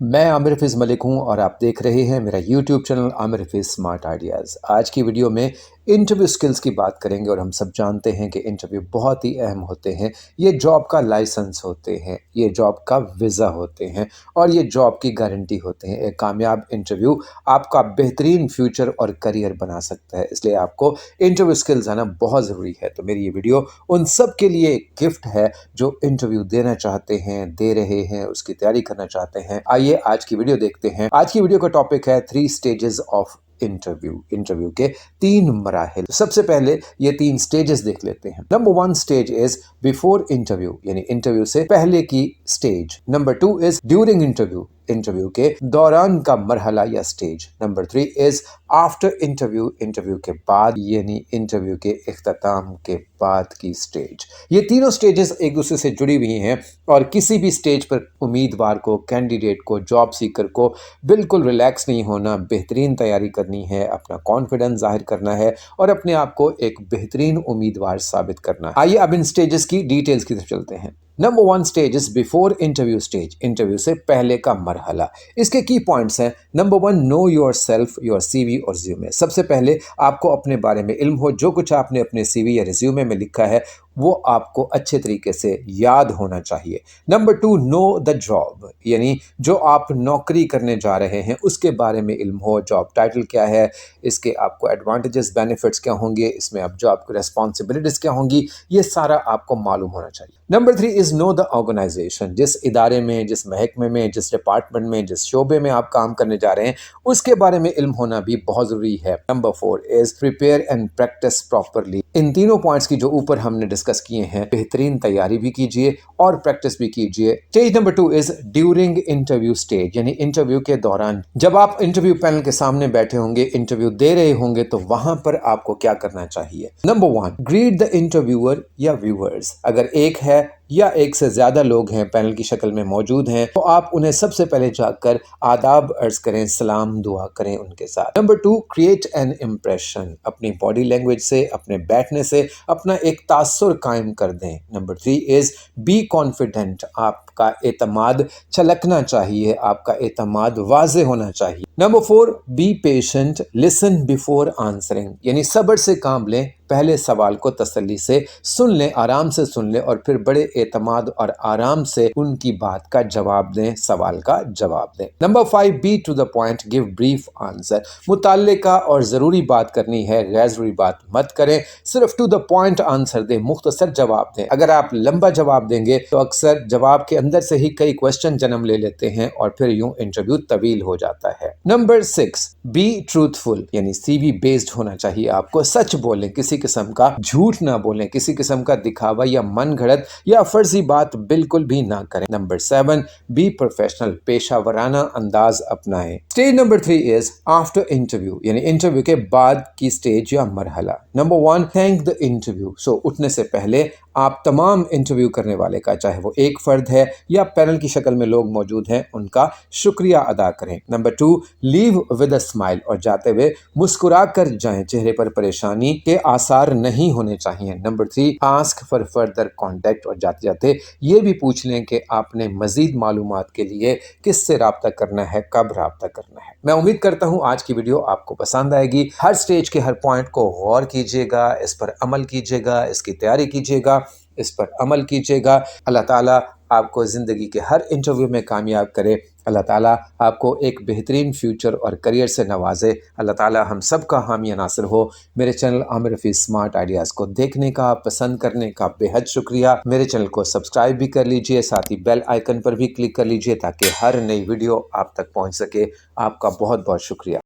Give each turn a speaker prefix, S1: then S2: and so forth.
S1: میں आमिर हफीज़ मलिक हूं और आप देख रहे हैं मेरा YouTube channel Aamir Hafeez smart ideas. आज की वीडियो में इंटरव्यू स्किल्स की बात करेंगे और हम सब जानते हैं कि इंटरव्यू बहुत ही अहम होते हैं। ये जॉब का लाइसेंस होते हैं, ये जॉब का वीज़ा होते हैं और ये जॉब की गारंटी होते हैं। एक कामयाब इंटरव्यू आपका बेहतरीन फ्यूचर और करियर बना सकता है, इसलिए आपको इंटरव्यू स्किल्स आना बहुत ज़रूरी है। तो मेरी ये वीडियो उन सब के लिए एक गिफ्ट है जो इंटरव्यू देना चाहते हैं, दे रहे हैं, उसकी तैयारी करना चाहते हैं। आइए आज की वीडियो देखते हैं। आज की वीडियो का टॉपिक है 3 स्टेजेस ऑफ इंटरव्यू के 3 मराहिल। तो सबसे पहले ये 3 स्टेजेस देख लेते हैं। Number 1 stage is before interview, यानी इंटरव्यू से पहले की stage. Number 2 is during interview, interview के दौरान का मरहला या stage. Number 3 is after interview, interview के बाद यानी इंटरव्यू के इख्तिताम के बाद की स्टेज। ये तीनों स्टेजेस एक दूसरे से जुड़ी हुई हैं और किसी भी स्टेज पर उम्मीदवार को, कैंडिडेट को, जॉब सीकर को बिल्कुल रिलैक्स नहीं होना, बेहतरीन तैयारी करनी है, अपना कॉन्फिडेंस जाहिर करना है और अपने आप को एक बेहतरीन उम्मीदवार साबित करना है। आइए अब इन स्टेजेस की डिटेल्स की तरफ चलते हैं। Number 1 stage is before interview stage, interview से पहले का मरहला। इसके की पॉइंट्स हैं। Number 1, know your self, your CV और रिज्यूमे। सबसे पहले आपको अपने बारे में इल्म हो, जो कुछ आपने अपने सीवी या रिज्यूमे में लिखा है वो आपको अच्छे तरीके से याद होना चाहिए। नंबर 2, नो द जॉब, यानी जो आप नौकरी करने जा रहे हैं उसके बारे में इल्म हो, जॉब टाइटल क्या है, इसके आपको एडवांटेजेस बेनिफिट्स क्या होंगे, इसमें अब जो आपको रिस्पॉन्सिबिलिटीज़ क्या होंगी, ये सारा आपको मालूम होना चाहिए। Number 3 is no the organisation, जिस इदारे में, जिस महकमे में, जिस डिपार्टमेंट में, जिस शोबे में आप काम करने जा रहे हैं उसके बारे में इल्म होना भी बहुत ज़रूरी है। Number 4 is prepare and practice properly. इन तीनों पॉइंट्स की जो ऊपर हमने डिस्कस किए हैं, बेहतरीन तैयारी भी कीजिए और प्रैक्टिस भी कीजिए। Stage number 2 is during interview stage, यानी इंटरव्यू के दौरान जब आप इंटरव्यू पैनल के सामने बैठे होंगे, इंटरव्यू दे रहे होंगे, तो वहां पर आपको क्या करना चाहिए। नंबर 1, ग्रीट द इंटरव्यूअर या व्यूअर्स। अगर एक है या एक से ज़्यादा लोग हैं पैनल की शक्ल में मौजूद हैं तो आप उन्हें सबसे पहले जाकर आदाब अर्ज करें, सलाम दुआ करें उनके साथ। नंबर 2, क्रिएट एन इम्प्रेशन, अपनी बॉडी लैंग्वेज से, अपने बैठने से अपना एक तासुर कायम कर दें। नंबर 3 इज़ बी कॉन्फिडेंट, आपका एतमाद छलकना चाहिए, आपका एतमाद वाज़े होना चाहिए। Number 4, be patient, listen before answering, यानी सब्र से काम लें, पहले सवाल को तसल्ली से सुन लें, आराम से सुन लें और फिर बड़े एतमाद और आराम से उनकी बात का जवाब दें, सवाल का जवाब दें। Number 5, be to the point, give brief answer, मुताल्लिका और ज़रूरी बात करनी है, गैर ज़रूरी बात मत करें, सिर्फ टू द पॉइंट आंसर दें, मुख्तसर जवाब दें। अगर आप लंबा जवाब देंगे तो अक्सर जवाब के अंदर से ही कई क्वेश्चन जन्म ले लेते हैं और फिर यूं इंटरव्यू तवील हो जाता है। नंबर 6, बी ट्रूथफुल, यानी सीवी बेस्ड होना चाहिए, आपको सच बोलें, किसी किस्म का झूठ ना बोलें, किसी किस्म का दिखावा या मन घड़त या फर्जी बात बिल्कुल भी ना करें। नंबर 7, बी प्रोफेशनल, पेशावराना अंदाज अपनाएं। Stage number 3 is after interview, यानी इंटरव्यू के बाद की स्टेज या मरहला। नंबर 1, थैंक द इंटरव्यू, सो उठने से पहले आप तमाम इंटरव्यू करने वाले का, चाहे वो एक फर्द है या पैनल की शक्ल में लोग मौजूद हैं, उनका शुक्रिया अदा करें। Number 2, leave with a smile, और जाते हुए मुस्कुरा कर जाएं, चेहरे पर परेशानी के आसार नहीं होने चाहिए। Number 3, ask for further contact, और जाते जाते ये भी पूछ लें कि आपने मजीद मालूमात के लिए किससे राब्ता करना है, कब राब्ता करना है। मैं उम्मीद करता हूँ आज की वीडियो आपको पसंद आएगी। हर स्टेज के हर पॉइंट को गौर कीजिएगा, इस पर अमल कीजिएगा, इसकी तैयारी कीजिएगा, इस पर अमल कीजिएगा। अल्लाह ताला आपको ज़िंदगी के हर इंटरव्यू में कामयाब करे। अल्लाह ताला आपको एक बेहतरीन फ्यूचर और करियर से नवाजे। अल्लाह ताला हम सब का हामी नासिर हो। मेरे channel Aamir Hafeez smart ideas को देखने का, पसंद करने का बेहद शुक्रिया। मेरे चैनल को सब्सक्राइब भी कर लीजिए, साथ ही बेल आइकन पर भी क्लिक कर लीजिए ताकि हर नई वीडियो आप तक पहुँच सके। आपका बहुत बहुत शुक्रिया।